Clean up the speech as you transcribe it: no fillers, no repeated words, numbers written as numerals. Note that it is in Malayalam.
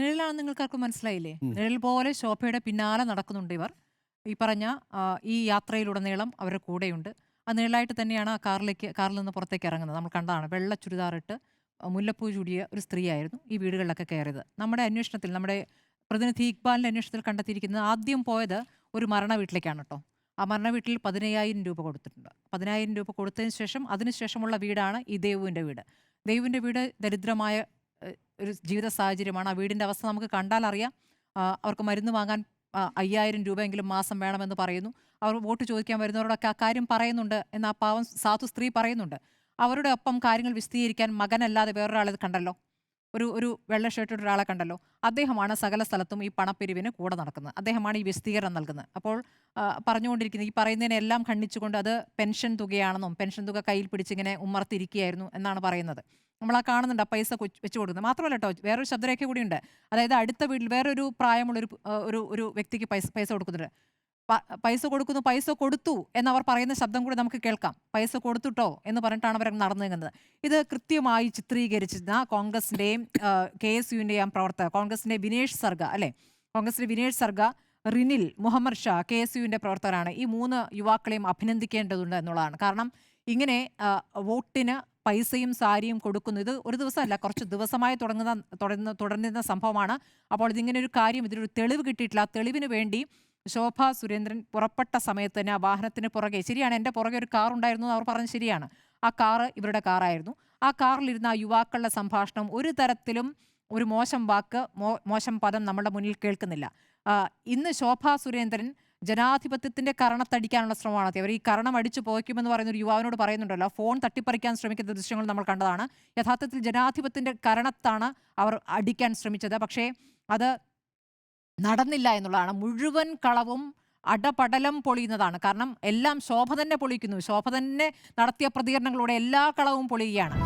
നിഴലാണെന്ന് നിങ്ങൾക്കാർക്കും മനസ്സിലായില്ലേ? ഉം. നിഴൽ പോലെ ശോഭയുടെ പിന്നാലെ നടക്കുന്നുണ്ട് ഇവർ. ഈ പറഞ്ഞ ഈ യാത്രയിലുടനീളം അവരുടെ കൂടെയുണ്ട്. ആ നിഴലായിട്ട് തന്നെയാണ് ആ കാറിൽ നിന്ന് പുറത്തേക്ക് ഇറങ്ങുന്നത്. നമ്മൾ കണ്ടതാണ്. വെള്ള ചുരിദാറിട്ട് മുല്ലപ്പൂ ചൂടിയ ഒരു സ്ത്രീയായിരുന്നു ഈ വീടുകളിലൊക്കെ കയറിയത്. നമ്മുടെ അന്വേഷണത്തിൽ നമ്മുടെ പ്രതിനിധി ഇക്ബാലിന്റെ അന്വേഷണത്തിൽ കണ്ടെത്തിയിരിക്കുന്നത് ആദ്യം പോയത് ഒരു മരണ വീട്ടിലേക്കാണ് ട്ടോ. ആ മരണ വീട്ടിൽ 15,000 രൂപ കൊടുത്തിട്ടുണ്ട്. 15,000 രൂപ കൊടുത്തതിന് ശേഷം അതിനുശേഷമുള്ള വീടാണ് ഈ ദേവുവിന്റെ വീട്. ദേവുവിന്റെ വീട് ദരിദ്രമായ ഒരു ജീവിത സാഹചര്യമാണ്. ആ വീടിന്റെ അവസ്ഥ നമുക്ക് കണ്ടാലറിയാം. അവർക്ക് മരുന്ന് വാങ്ങാൻ 5,000 രൂപയെങ്കിലും മാസം വേണമെന്ന് പറയുന്നു. അവർ വോട്ട് ചോദിക്കാൻ വരുന്നവരോടൊക്കെ ആ കാര്യം പറയുന്നുണ്ട് എന്ന് ആ പാവം സാധു സ്ത്രീ പറയുന്നുണ്ട്. അവരുടെ ഒപ്പം കാര്യങ്ങൾ വിശദീകരിക്കാൻ മകനല്ലാതെ വേറൊരാളെ കണ്ടല്ലോ. ഒരു ഒരു വെള്ള ഷർട്ടിട്ട ഒരാളെ കണ്ടല്ലോ. അദ്ദേഹമാണ് സകല സ്ഥലത്തും ഈ പണപ്പിരിവിന് കൂടെ നടക്കുന്നത്. അദ്ദേഹമാണ് ഈ വിശദീകരണം നൽകുന്നത്. അപ്പോൾ പറഞ്ഞുകൊണ്ടിരിക്കുന്നത് ഈ പറയുന്നതിനെല്ലാം ഖണ്ഡിച്ചുകൊണ്ട് അത് പെൻഷൻ തുകയാണെന്നും പെൻഷൻ തുക കയ്യിൽ പിടിച്ചിങ്ങനെ ഉമ്മർത്തിരിക്കുകയായിരുന്നു എന്നാണ് പറയുന്നത്. നമ്മളാ കാണുന്നുണ്ട് ആ പൈസ വെച്ച് കൊടുക്കുന്നത്. മാത്രമല്ല ട്ടോ വേറൊരു ശബ്ദരേഖ കൂടിയുണ്ട്. അതായത് അടുത്ത വീട്ടിൽ വേറൊരു പ്രായമുള്ളൊരു ഒരു വ്യക്തിക്ക് പൈസ പൈസ കൊടുക്കുന്നുണ്ട്. പൈസ കൊടുക്കുന്നു, പൈസ കൊടുത്തു എന്നവർ പറയുന്ന ശബ്ദം കൂടി നമുക്ക് കേൾക്കാം. പൈസ കൊടുത്തുട്ടോ എന്ന് പറഞ്ഞിട്ടാണ് അവർ നടന്നു നീങ്ങുന്നത്. ഇത് കൃത്യമായി ചിത്രീകരിച്ചിരുന്ന കോൺഗ്രസിന്റെയും കെ.എസ്.യുവിന്റെയും പ്രവർത്തകർ, കോൺഗ്രസിന്റെ വിനേഷ് സർഗ അല്ലെ, കോൺഗ്രസിന്റെ വിനേഷ് സർഗ, റിനിൽ, മുഹമ്മദ് ഷാ കെ.എസ്.യുവിന്റെ പ്രവർത്തകരാണ്. ഈ 3 യുവാക്കളെയും അഭിനന്ദിക്കേണ്ടതുണ്ട് എന്നുള്ളതാണ്. കാരണം ഇങ്ങനെ വോട്ടിന് പൈസയും സാരിയും കൊടുക്കുന്നു. ഇത് ഒരു ദിവസമല്ല, കുറച്ച് ദിവസമായി തുടരുന്ന സംഭവമാണ്. അപ്പോൾ ഇതിങ്ങനെ ഒരു കാര്യം, ഇതിനൊരു തെളിവ് കിട്ടിയിട്ടില്ല. ആ തെളിവിന് വേണ്ടി ശോഭ സുരേന്ദ്രൻ പുറപ്പെട്ട സമയത്ത് തന്നെ ആ വാഹനത്തിന് പുറകെ, ശരിയാണ്, എൻ്റെ പുറകെ ഒരു കാർ ഉണ്ടായിരുന്നു എന്ന് അവർ പറഞ്ഞത് ശരിയാണ്. ആ കാറ് ഇവരുടെ കാറായിരുന്നു. ആ കാറിലിരുന്ന ആ യുവാക്കളുടെ സംഭാഷണം ഒരു തരത്തിലും ഒരു മോശം വാക്ക്, മോശം പദം നമ്മുടെ മുന്നിൽ കേൾക്കുന്നില്ല. ഇന്ന് ശോഭ സുരേന്ദ്രൻ ജനാധിപത്യത്തിന്റെ കരണത്തടിക്കാനുള്ള ശ്രമമാണ് നടത്തിയത്. അവർ ഈ കരണം അടിച്ചു പോയ്ക്കുമെന്ന് പറയുന്ന ഒരു യുവാവിനോട് പറയുന്നുണ്ടല്ലോ, ഫോൺ തട്ടിപ്പറിക്കാൻ ശ്രമിക്കുന്ന ദൃശ്യങ്ങൾ നമ്മൾ കണ്ടതാണ്. യഥാർത്ഥത്തിൽ ജനാധിപത്യത്തിന്റെ കരണത്താണ് അവർ അടിക്കാൻ ശ്രമിച്ചത്. പക്ഷേ അത് നടന്നില്ല എന്നുള്ളതാണ്. മുഴുവൻ കളവും അടപടലം പൊളിയുന്നതാണ്. കാരണം എല്ലാം ശോഭ തന്നെ പൊളിക്കുന്നു. ശോഭ തന്നെ നടത്തിയ പ്രതികരണങ്ങളോടെ എല്ലാ കളവും പൊളിയുകയാണ്.